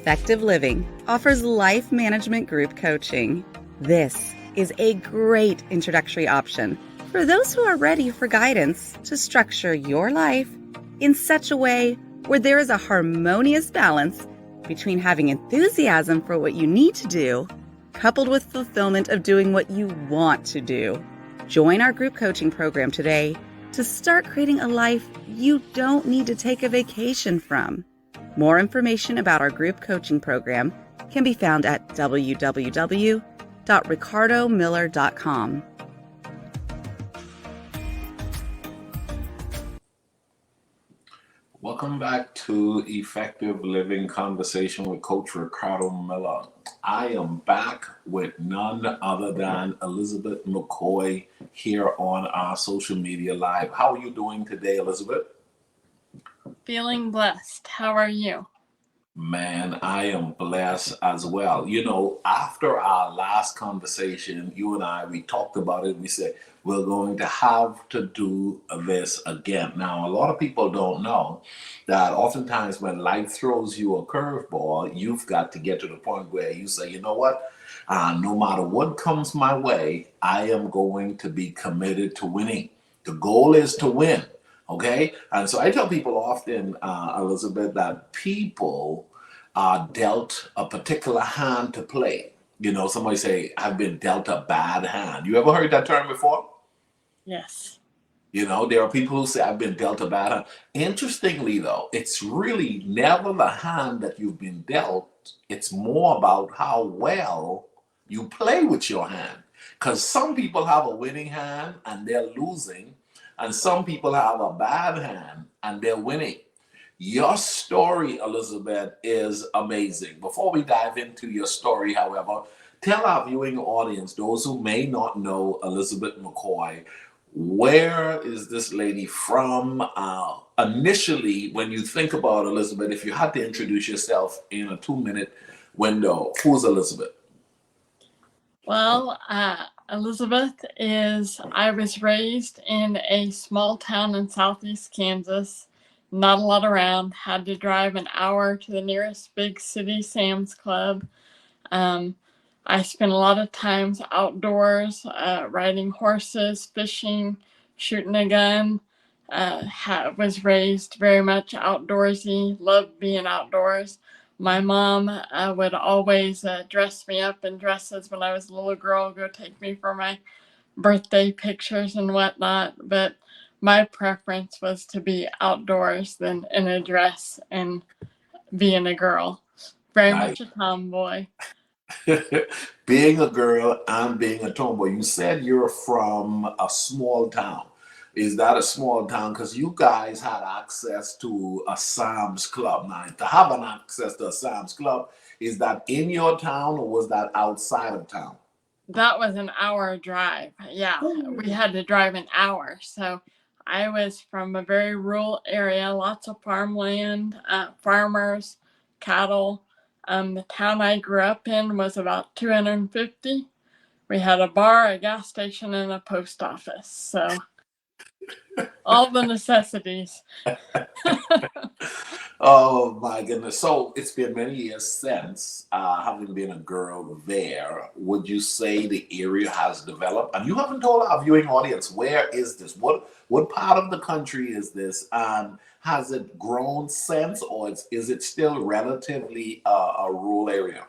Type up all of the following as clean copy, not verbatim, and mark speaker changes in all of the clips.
Speaker 1: Effective Living offers life management group coaching. This is a great introductory option for those who are ready for guidance to structure your life in such a way where there is a harmonious balance between having enthusiasm for what you need to do, coupled with fulfillment of doing what you want to do. Join our group coaching program today to start creating a life you don't need to take a vacation from. More information about our group coaching program can be found at www.ricardomiller.com.
Speaker 2: Welcome back to Effective Living Conversation with Coach Ricardo Miller. I am back with none other than Elizabeth McCoy here on our social media live. How are you doing today, Elizabeth?
Speaker 3: Feeling blessed. How are you?
Speaker 2: Man, I am blessed as well. You know, after our last conversation, you and I, we talked about it. We said, we're going to have to do this again. Now, a lot of people don't know that oftentimes when life throws you a curveball, you've got to get to the point where you say, you know what? No matter what comes my way, I am going to be committed to winning. The goal is to win. Okay, and so I tell people often, Elizabeth, that people are dealt a particular hand to play. You know, somebody say, I've been dealt a bad hand. You ever heard that term before?
Speaker 3: Yes.
Speaker 2: You know, there are people who say, I've been dealt a bad hand. Interestingly, though, it's really never the hand that you've been dealt. It's more about how well you play with your hand. Because some people have a winning hand and they're losing. And some people have a bad hand and they're winning. Your story, Elizabeth, is amazing. Before we dive into your story, however, tell our viewing audience, those who may not know Elizabeth McCoy, where is this lady from? Initially, when you think about Elizabeth, if you had to introduce yourself in a 2-minute window, who's Elizabeth?
Speaker 3: Well, Elizabeth I was raised in a small town in southeast Kansas, not a lot around, had to drive an hour to the nearest big city Sam's Club. I spent a lot of times outdoors, riding horses, fishing, shooting a gun. Was raised very much outdoorsy, loved being outdoors. My mom would always dress me up in dresses when I was a little girl, go take me for my birthday pictures and whatnot. But my preference was to be outdoors than in a dress and being a girl. Very much a tomboy.
Speaker 2: Being a girl and being a tomboy. You said you're from a small town. Is that a small town? Because you guys had access to a Sam's Club. Now, to have an access to a Sam's Club, is that in your town or was that outside of town?
Speaker 3: That was an hour drive. Yeah, we had to drive an hour. So I was from a very rural area, lots of farmland, farmers, cattle. The town I grew up in was about 250. We had a bar, a gas station, and a post office. So all the necessities.
Speaker 2: Oh my goodness. So it's been many years since having been a girl there. Would you say the area has developed? And you haven't told our viewing audience, where is this? What part of the country is this? And has it grown since, or is it still relatively a rural area?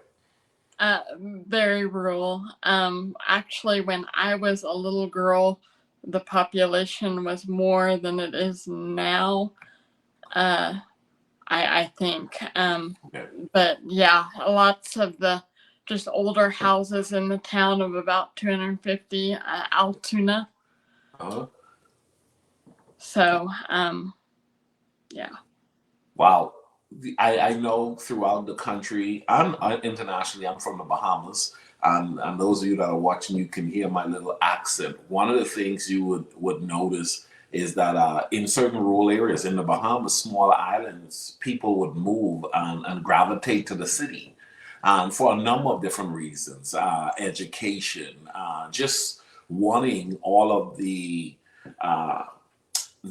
Speaker 3: Very rural. Actually, when I was a little girl, the population was more than it is now. I think.
Speaker 2: Okay.
Speaker 3: But yeah, lots of the just older houses in the town of about 250, Altoona.
Speaker 2: Uh-huh.
Speaker 3: So, yeah.
Speaker 2: Wow. I know throughout the country and internationally, I'm from the Bahamas. And those of you that are watching, you can hear my little accent. One of the things you would notice is that in certain rural areas in the Bahamas, small islands, people would move and gravitate to the city for a number of different reasons. Education, just wanting all of the uh,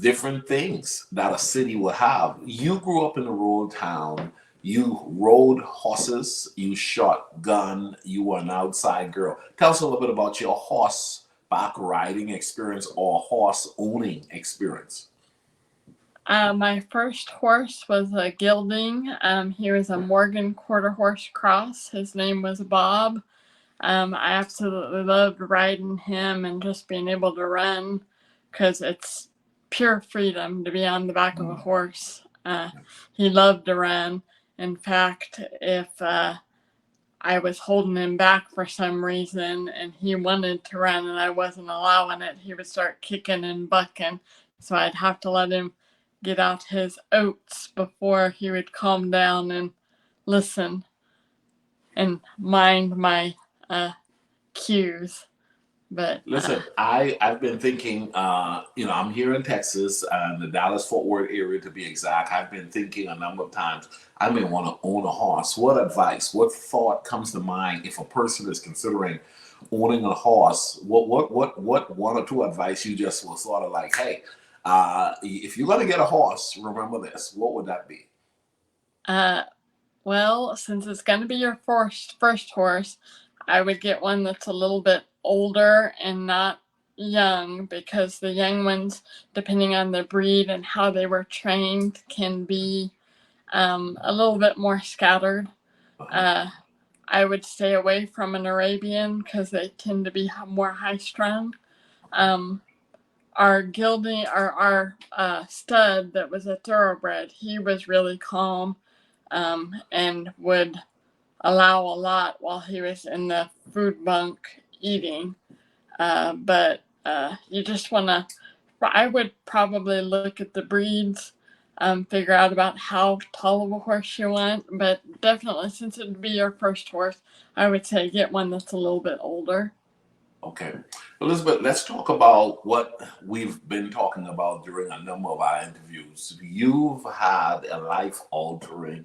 Speaker 2: different things that a city will have. You grew up in a rural town. You rode horses, you shot gun, you were an outside girl. Tell us a little bit about your horseback riding experience or horse owning experience.
Speaker 3: My first horse was a gelding. He was a Morgan quarter horse cross. His name was Bob. I absolutely loved riding him and just being able to run because it's pure freedom to be on the back of a horse. He loved to run. In fact, if I was holding him back for some reason and he wanted to run and I wasn't allowing it, he would start kicking and bucking. So I'd have to let him get out his oats before he would calm down and listen and mind my cues. But
Speaker 2: Listen, I've been thinking, I'm here in Texas, the Dallas-Fort Worth area to be exact. I've been thinking a number of times I may want to own a horse. What advice, what thought comes to mind if a person is considering owning a horse? What one or two advice you just was sort of like, hey, if you're gonna get a horse, remember this. What would that be?
Speaker 3: uh, well, since it's going to be your first horse, I would get one that's a little bit older and not young, because the young ones, depending on the breed and how they were trained, can be a little bit more scattered. Uh, I would stay away from an Arabian because they tend to be more high strung. Um, our gelding, our stud that was a thoroughbred, he was really calm and would allow a lot while he was in the food bunk eating. But you just want to, I would probably look at the breeds, figure out about how tall of a horse you want. But definitely, since it would be your first horse, I would say get one that's a little bit older.
Speaker 2: Okay. Elizabeth, let's talk about what we've been talking about during a number of our interviews. You've had a life altering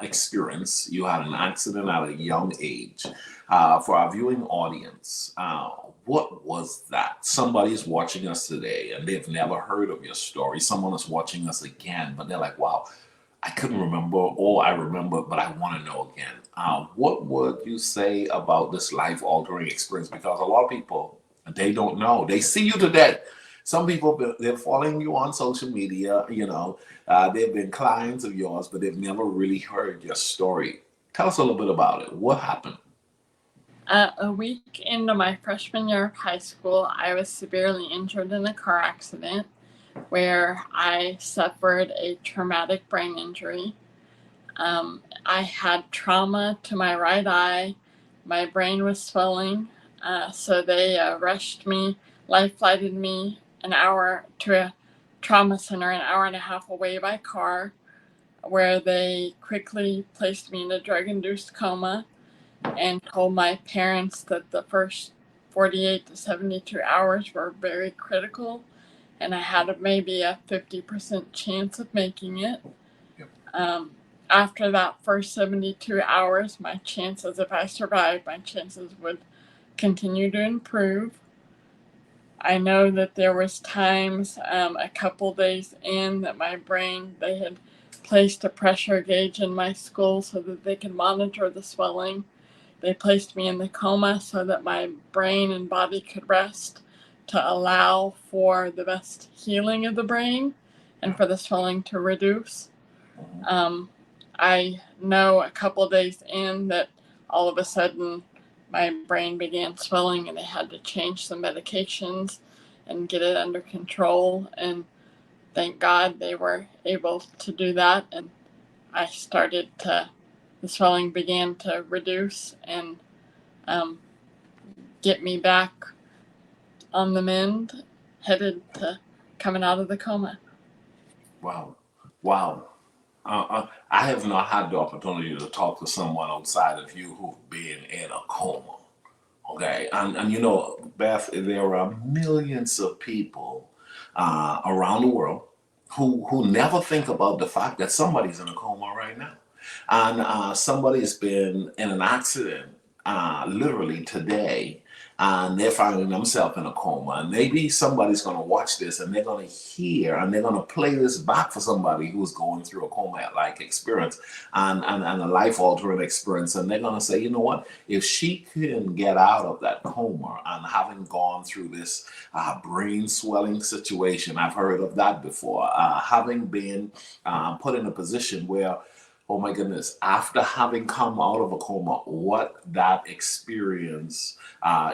Speaker 2: experience. You had an accident at a young age. For our viewing audience, what was that? Somebody's watching us today and they've never heard of your story. Someone is watching us again, but they're like, wow, I couldn't remember, or I remember, but I want to know again. What would you say about this life altering experience? Because a lot of people, they don't know. They see you today. Some people, they're following you on social media, they've been clients of yours, but they've never really heard your story. Tell us a little bit about it. What happened?
Speaker 3: A week into my freshman year of high school, I was severely injured in a car accident where I suffered a traumatic brain injury. I had trauma to my right eye. My brain was swelling. So they rushed me, life flighted me an hour to a trauma center, an hour and a half away by car, where they quickly placed me in a drug-induced coma and told my parents that the first 48 to 72 hours were very critical and I had maybe a 50% chance of making it.
Speaker 2: Yep.
Speaker 3: After that first 72 hours, my chances, if I survived, my chances would continue to improve. I know that there was times a couple days in that my brain, they had placed a pressure gauge in my skull so that they could monitor the swelling. They placed me in the coma so that my brain and body could rest to allow for the best healing of the brain and for the swelling to reduce. I know a couple days in that all of a sudden my brain began swelling and they had to change some medications and get it under control. And thank God they were able to do that. And the swelling began to reduce and get me back on the mend, headed to coming out of the coma.
Speaker 2: Wow. Wow. I have not had the opportunity to talk to someone outside of you who've been in a coma. Okay. And Beth, there are millions of people around the world who never think about the fact that somebody's in a coma right now. And somebody's been in an accident literally today. and they're finding themselves in a coma. And maybe somebody's going to watch this and they're going to hear and they're going to play this back for somebody who's going through a coma-like experience and a life-altering experience. And they're going to say, you know what, if she can get out of that coma and having gone through this brain swelling situation, I've heard of that before, having been put in a position where, oh my goodness, after having come out of a coma, what that experience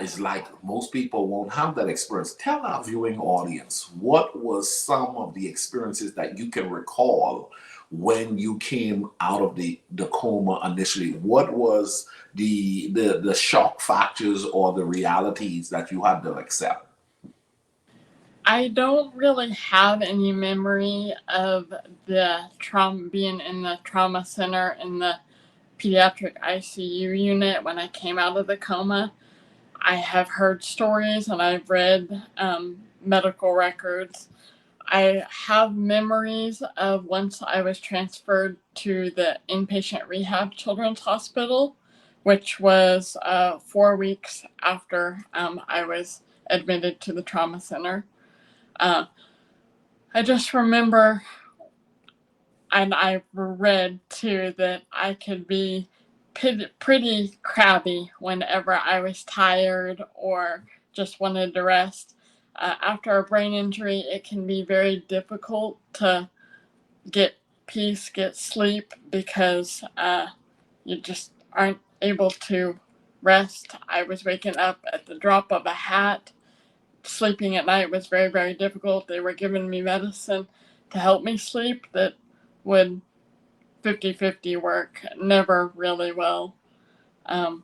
Speaker 2: is like. Most people won't have that experience. Tell our viewing audience, what was some of the experiences that you can recall when you came out of the coma initially? What was the shock factors or the realities that you had to accept?
Speaker 3: I don't really have any memory of the trauma, being in the trauma center in the pediatric ICU unit when I came out of the coma. I have heard stories and I've read medical records. I have memories of once I was transferred to the inpatient rehab children's hospital, which was 4 weeks after I was admitted to the trauma center. Uh, I just remember, and I read too, that I could be pretty crabby whenever I was tired or just wanted to rest. After a brain injury, it can be very difficult to get peace, get sleep, because you just aren't able to rest. I was waking up at the drop of a hat. Sleeping at night was very, very difficult. They were giving me medicine to help me sleep that would 50-50 work, never really well. Um,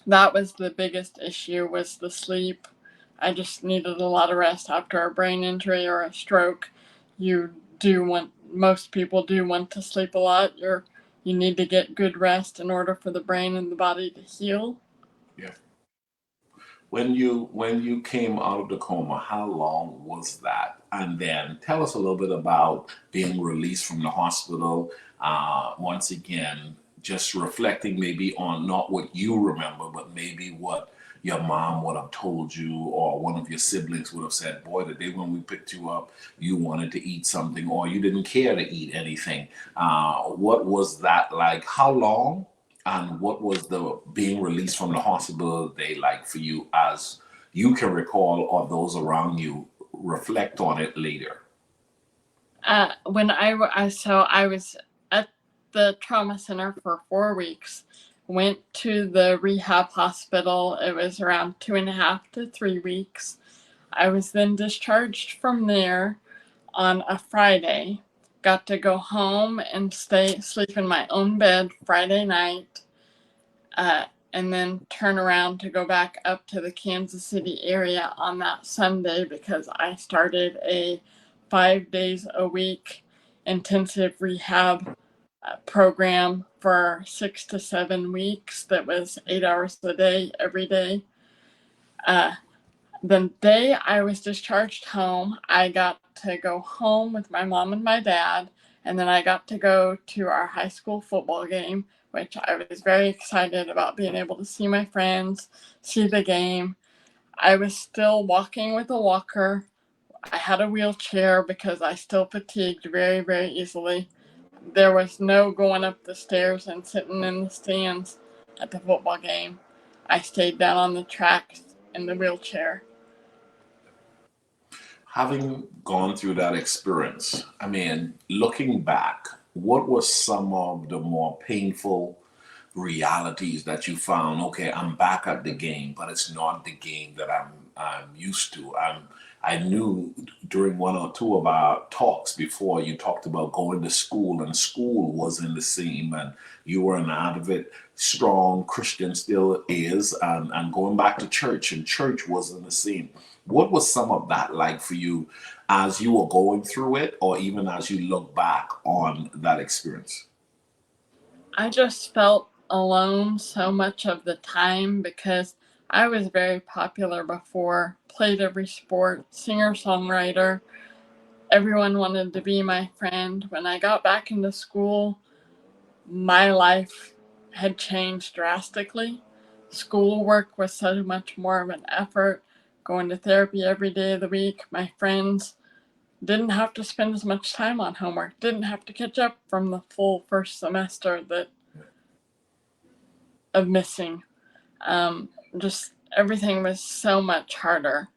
Speaker 3: that was the biggest issue, was the sleep. I just needed a lot of rest after a brain injury or a stroke. Most people do want to sleep a lot. You need to get good rest in order for the brain and the body to heal.
Speaker 2: Yeah. When you came out of the coma, how long was that? And then tell us a little bit about being released from the hospital. Once again, just reflecting maybe on not what you remember, but maybe what your mom would have told you, or one of your siblings would have said, boy, the day when we picked you up, you wanted to eat something, or you didn't care to eat anything. What was that like? How long? And what was the being released from the hospital day like for you, as you can recall, or those around you reflect on it later?
Speaker 3: When I was at the trauma center for 4 weeks, went to the rehab hospital. It was around 2.5 to 3 weeks. I was then discharged from there on a Friday. Got to go home and sleep in my own bed Friday night, and then turn around to go back up to the Kansas City area on that Sunday, because I started a 5 days a week intensive rehab program for 6 to 7 weeks. That was 8 hours a day, every day. Uh, the day I was discharged home, I got to go home with my mom and my dad, and then I got to go to our high school football game, which I was very excited about, being able to see my friends, see the game. I was still walking with a walker. I had a wheelchair because I still fatigued very, very easily. There was no going up the stairs and sitting in the stands at the football game. I stayed down on the tracks in the wheelchair.
Speaker 2: Having gone through that experience, I mean, looking back, what was some of the more painful realities that you found? Okay, I'm back at the game, but it's not the game that I'm used to. I knew during one or two of our talks before, you talked about going to school, and school wasn't the same, and you were an avid, strong Christian, still is, and going back to church, and church wasn't the same. What was some of that like for you as you were going through it, or even as you look back on that experience?
Speaker 3: I just felt alone so much of the time, because I was very popular before, played every sport, singer songwriter. Everyone wanted to be my friend. When I got back into school, my life had changed drastically. Schoolwork was so much more of an effort. Going to therapy every day of the week. My friends didn't have to spend as much time on homework, didn't have to catch up from the full first semester of missing. Just everything was so much harder.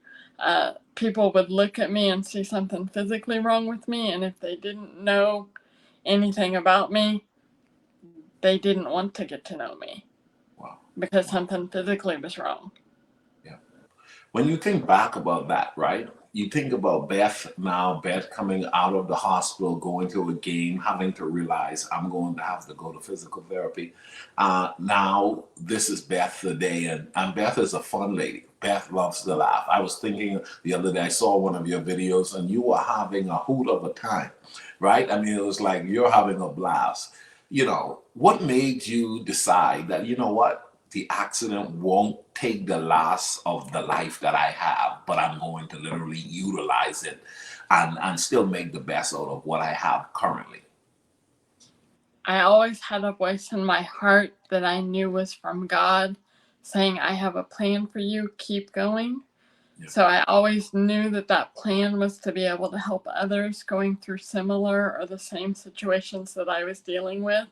Speaker 3: People would look at me and see something physically wrong with me, and if they didn't know anything about me, they didn't want to get to know me.
Speaker 2: Wow.
Speaker 3: Because something physically was wrong.
Speaker 2: Yeah. When you think back about that, right? You think about Beth now, Beth coming out of the hospital, going to a game, having to realize I'm going to have to go to physical therapy. Now, this is Beth today, and Beth is a fun lady. Beth loves to laugh. I was thinking the other day, I saw one of your videos, and you were having a hoot of a time, right? I mean, it was like you're having a blast. What made you decide that, you know what? The accident won't take the loss of the life that I have, but I'm going to literally utilize it and still make the best out of what I have currently.
Speaker 3: I always had a voice in my heart that I knew was from God saying, I have a plan for you, keep going. Yeah. So I always knew that plan was to be able to help others going through similar or the same situations that I was dealing with.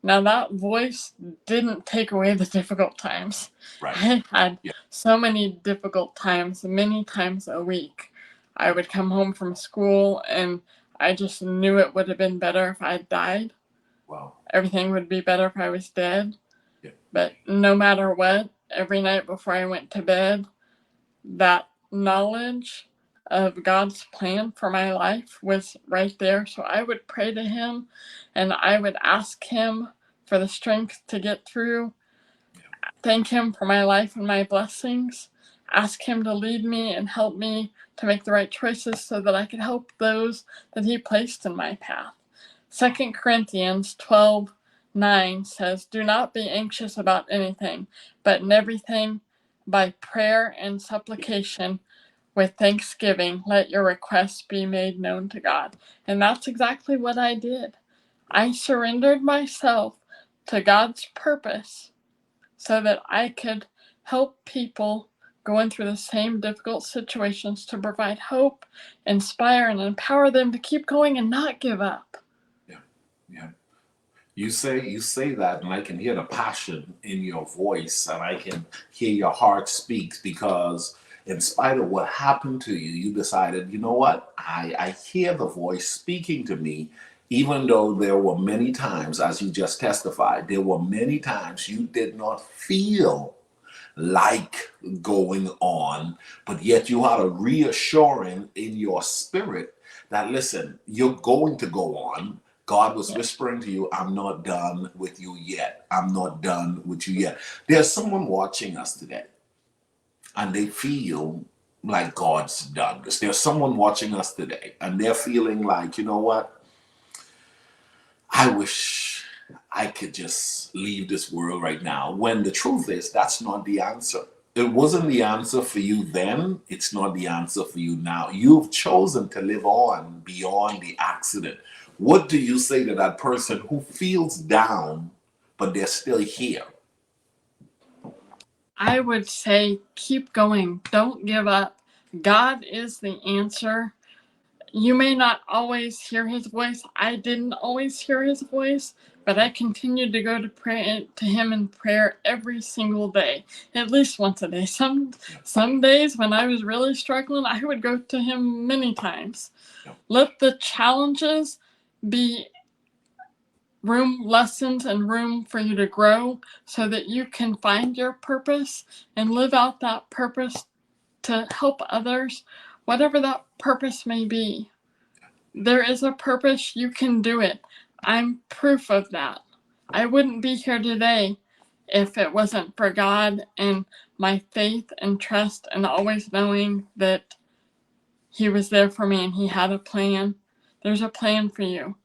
Speaker 3: Now, that voice didn't take away the difficult times.
Speaker 2: Right.
Speaker 3: I had so many difficult times, many times a week. I would come home from school and I just knew it would have been better if I died.
Speaker 2: Wow.
Speaker 3: Everything would be better if I was dead.
Speaker 2: Yeah.
Speaker 3: But no matter what, every night before I went to bed, that knowledge of God's plan for my life was right there. So I would pray to him and I would ask him for the strength to get through, thank him for my life and my blessings, ask him to lead me and help me to make the right choices so that I could help those that he placed in my path. 2 Corinthians 12:9 says, do not be anxious about anything, but in everything by prayer and supplication with thanksgiving, let your requests be made known to God. And that's exactly what I did. I surrendered myself to God's purpose so that I could help people going through the same difficult situations to provide hope, inspire, and empower them to keep going and not give up.
Speaker 2: Yeah. You say that, and I can hear the passion in your voice, and I can hear your heart speaks, because in spite of what happened to you, you decided, you know what? I hear the voice speaking to me, even though there were many times, as you just testified, there were many times you did not feel like going on, but yet you had a reassuring in your spirit that, listen, you're going to go on. God was whispering to you, I'm not done with you yet. I'm not done with you yet. There's someone watching us today, and they feel like God's done this. There's someone watching us today, and they're feeling like, you know what? I wish I could just leave this world right now. When the truth is, that's not the answer. It wasn't the answer for you then. It's not the answer for you now. You've chosen to live on beyond the accident. What do you say to that person who feels down, but they're still here?
Speaker 3: I would say keep going. Don't give up. God is the answer. You may not always hear his voice. I didn't always hear his voice, but I continued to go to pray to him in prayer every single day, at least once a day. Some days when I was really struggling, I would go to him many times. Let the challenges be lessons and room for you to grow so that you can find your purpose and live out that purpose to help others, whatever that purpose may be. There is a purpose, you can do it. I'm proof of that. I wouldn't be here today if it wasn't for God and my faith and trust and always knowing that he was there for me and he had a plan. There's a plan for you.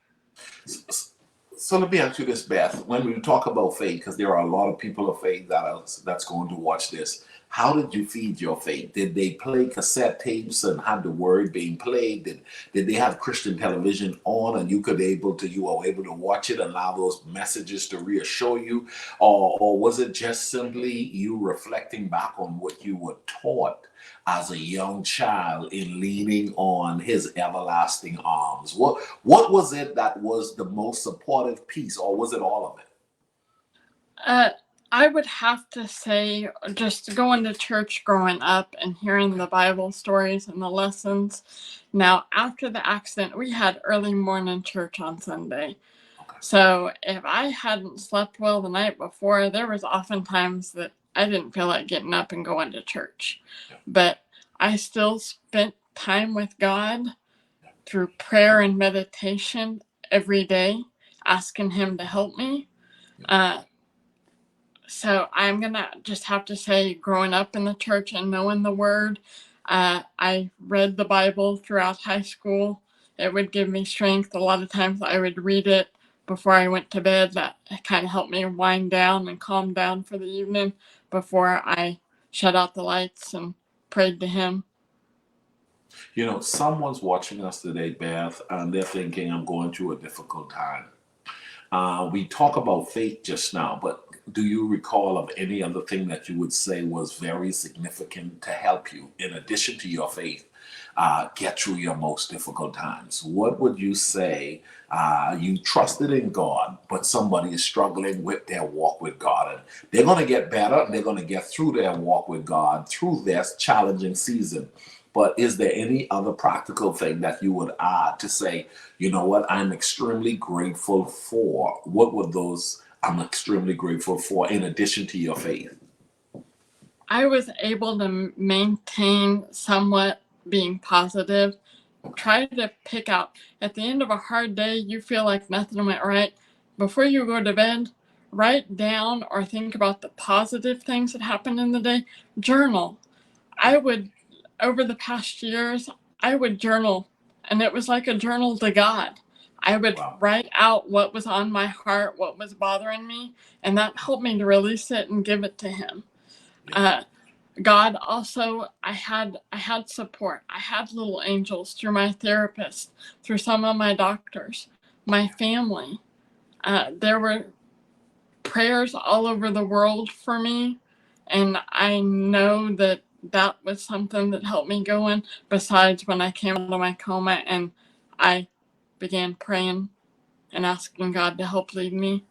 Speaker 2: So let me ask you this, Beth. When we talk about faith, because there are a lot of people of faith that's going to watch this, How did you feed your faith? Did they play cassette tapes and had the word being played? Did they have Christian television on and you were able to watch it and allow those messages to reassure you? Or was it just simply you reflecting back on what you were taught as a young child in leaning on his everlasting arms? What was it that was the most supportive piece, or was it all of it?
Speaker 3: Uh, I would have to say just going to church growing up and hearing the Bible stories and the lessons. Now, after the accident, we had early morning church on Sunday.
Speaker 2: Okay.
Speaker 3: So if I hadn't slept well the night before, there was often times that I didn't feel like getting up and going to church. But I still spent time with God through prayer and meditation every day, asking Him to help me. So I'm going to just have to say, growing up in the church and knowing the word, I read the Bible throughout high school. It would give me strength. A lot of times I would read it before I went to bed. That kind of helped me wind down and calm down for the evening before I shut out the lights and prayed to Him.
Speaker 2: Someone's watching us today, Beth, and they're thinking, I'm going through a difficult time. We talk about faith just now, but do you recall of any other thing that you would say was very significant to help you, in addition to your faith, get through your most difficult times? What would you say? You trusted in God, but somebody is struggling with their walk with God, and they're going to get better, and they're going to get through their walk with God through this challenging season. But is there any other practical thing that you would add to say, you know what, I'm extremely grateful for? What were those I'm extremely grateful for in addition to your faith?
Speaker 3: I was able to maintain somewhat being positive. Try to pick out, at the end of a hard day, you feel like nothing went right. Before you go to bed, write down or think about the positive things that happened in the day. Journal. I would, over the past years, I would journal, and it was like a journal to God. I would
Speaker 2: Wow.
Speaker 3: write out what was on my heart, what was bothering me, and that helped me to release it and give it to Him.
Speaker 2: Yeah.
Speaker 3: God also, I had support. I had little angels through my therapist, through some of my doctors, my family. There were prayers all over the world for me, and I know that that was something that helped me go in. Besides when I came out of my coma and I began praying and asking God to help lead me.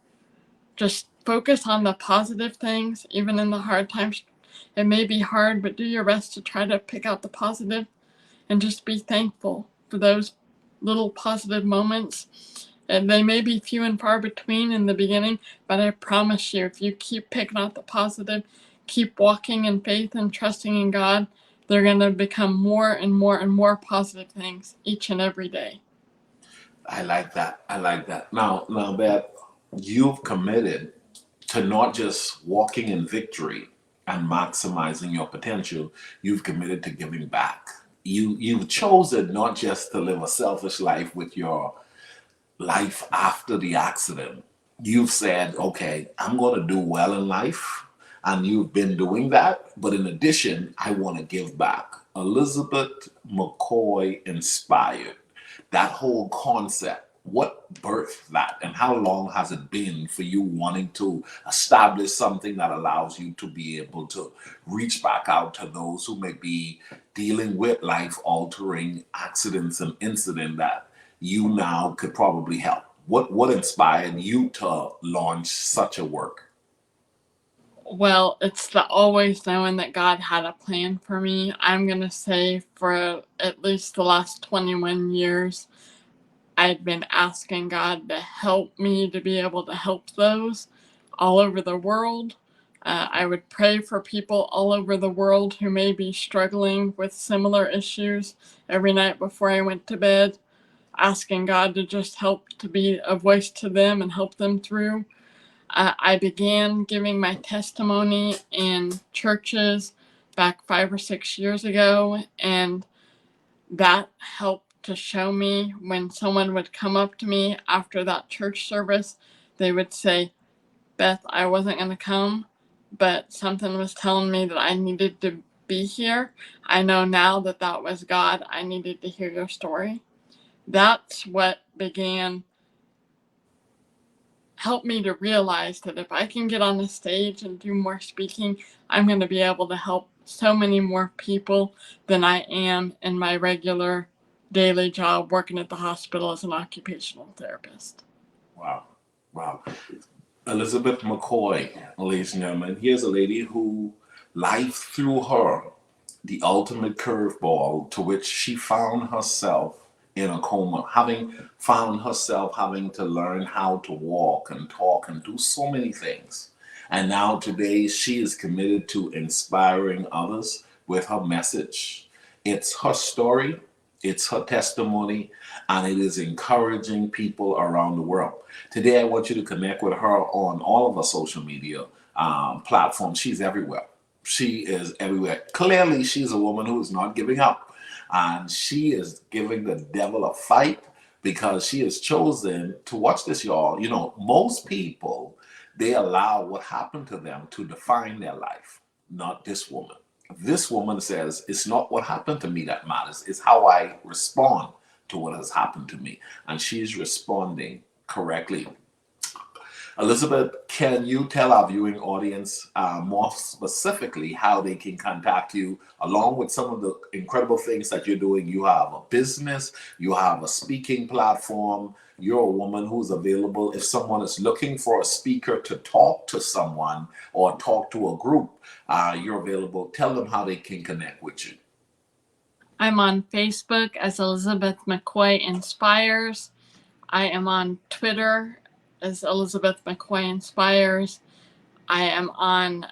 Speaker 3: Just focus on the positive things, even in the hard times. It may be hard, but do your best to try to pick out the positive and just be thankful for those little positive moments. And they may be few and far between in the beginning, but I promise you, if you keep picking out the positive, keep walking in faith and trusting in God, they're going to become more and more and more positive things each and every day.
Speaker 2: I like that. Now, Beth, you've committed to not just walking in victory and maximizing your potential. You've committed to giving back. You've chosen not just to live a selfish life with your life after the accident. You've said, okay, I'm going to do well in life. And you've been doing that. But in addition, I want to give back. Elizabeth McCoy inspired that whole concept. What birthed that, and how long has it been for you wanting to establish something that allows you to be able to reach back out to those who may be dealing with life altering accidents and incidents that you now could probably help? What inspired you to launch such a work?
Speaker 3: Well, it's the always knowing that God had a plan for me. I'm going to say for at least the last 21 years, I'd been asking God to help me to be able to help those all over the world. I would pray for people all over the world who may be struggling with similar issues every night before I went to bed, asking God to just help to be a voice to them and help them through. I began giving my testimony in churches back 5 or 6 years ago, and that helped to show me when someone would come up to me after that church service, they would say, Beth, I wasn't going to come, but something was telling me that I needed to be here. I know now that that was God. I needed to hear your story. That's what helped me to realize that if I can get on the stage and do more speaking, I'm going to be able to help so many more people than I am in my regular daily job working at the hospital as an occupational therapist.
Speaker 2: Wow. Wow. Elizabeth McCoy, ladies and gentlemen, here's a lady who life threw her the ultimate curveball to which she found herself in a coma, having found herself having to learn how to walk and talk and do so many things. And now today she is committed to inspiring others with her message. It's her story, it's her testimony, and it is encouraging people around the world. Today, I want you to connect with her on all of our social media platforms. She's everywhere. She is everywhere. Clearly, she's a woman who is not giving up. And she is giving the devil a fight because she has chosen to watch this, y'all. You know, most people, they allow what happened to them to define their life, not this woman. This woman says, it's not what happened to me that matters, it's how I respond to what has happened to me. And she's responding correctly. Elizabeth, can you tell our viewing audience more specifically how they can contact you, along with some of the incredible things that you're doing? You have a business, you have a speaking platform, you're a woman who's available if someone is looking for a speaker to talk to someone or talk to a group. You're available. Tell them how they can connect with you.
Speaker 3: I'm on Facebook as Elizabeth McCoy Inspires. I am on Twitter as Elizabeth McCoy Inspires. I am on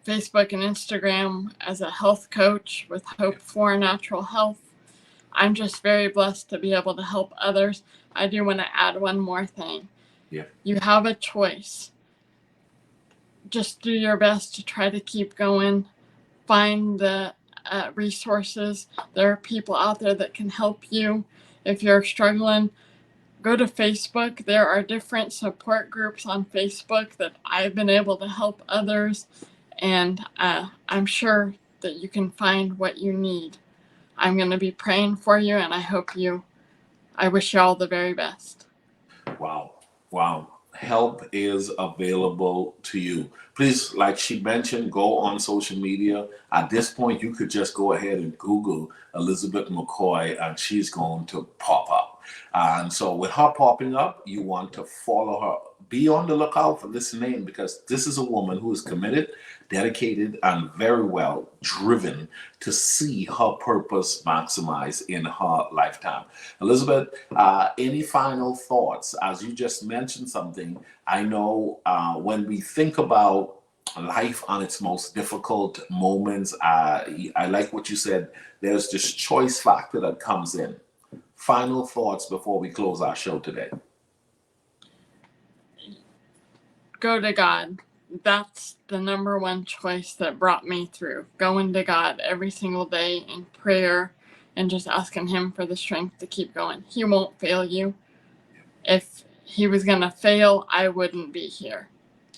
Speaker 3: Facebook and Instagram as a health coach with Hope for Natural Health. I'm just very blessed to be able to help others. I do want to add one more thing.
Speaker 2: Yeah.
Speaker 3: You have a choice. Just do your best to try to keep going. Find the resources. There are people out there that can help you. If you're struggling, go to Facebook. There are different support groups on Facebook that I've been able to help others, and I'm sure that you can find what you need. I'm going to be praying for you, and I wish you all the very best.
Speaker 2: Wow. Wow. Help is available to you. Please, like she mentioned, go on social media. At this point, you could just go ahead and Google Elizabeth McCoy and she's going to pop up. And so with her popping up, you want to follow her. Be on the lookout for this name because this is a woman who is committed, dedicated, and very well driven to see her purpose maximized in her lifetime. Elizabeth, any final thoughts? As you just mentioned something, I know when we think about life on its most difficult moments, I like what you said. There's this choice factor that comes in. Final thoughts before we close our show today.
Speaker 3: Go to God. That's the number one choice that brought me through. Going to God every single day in prayer and just asking Him for the strength to keep going. He won't fail you. If He was going to fail, I wouldn't be here.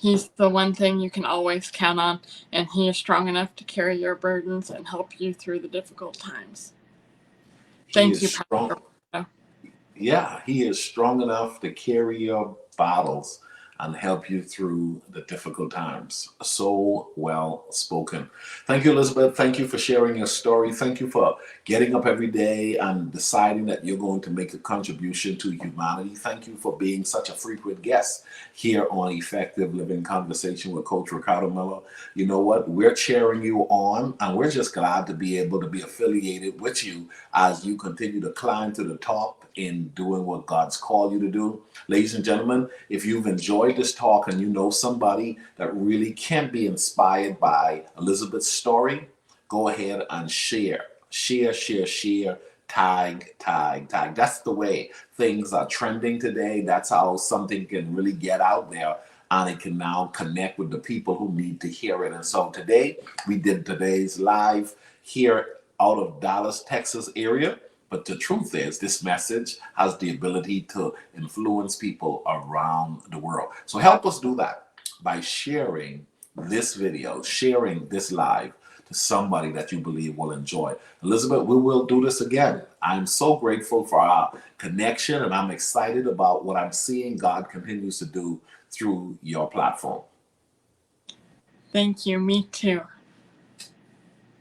Speaker 3: He's the one thing you can always count on, and He is strong enough to carry your burdens and help you through the difficult times. Thank you, Pastor.
Speaker 2: Yeah, he is strong enough to carry your battles and help you through the difficult times. So well spoken. Thank you, Elizabeth. Thank you for sharing your story. Thank you for getting up every day and deciding that you're going to make a contribution to humanity. Thank you for being such a frequent guest here on Effective Living Conversation with Coach Ricardo Miller. You know what? We're cheering you on, and we're just glad to be able to be affiliated with you as you continue to climb to the top in doing what God's called you to do. Ladies and gentlemen, if you've enjoyed this talk and you know somebody that really can be inspired by Elizabeth's story, go ahead and share. Share, tag. That's the way things are trending today. That's how something can really get out there and it can now connect with the people who need to hear it. And so today, we did today's live here out of Dallas, Texas area. But the truth is, this message has the ability to influence people around the world. So help us do that by sharing this video, sharing this live to somebody that you believe will enjoy. Elizabeth, we will do this again. I'm so grateful for our connection, and I'm excited about what I'm seeing God continues to do through your platform.
Speaker 3: Thank you. Me too.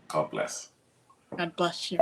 Speaker 2: God bless.
Speaker 3: God bless you.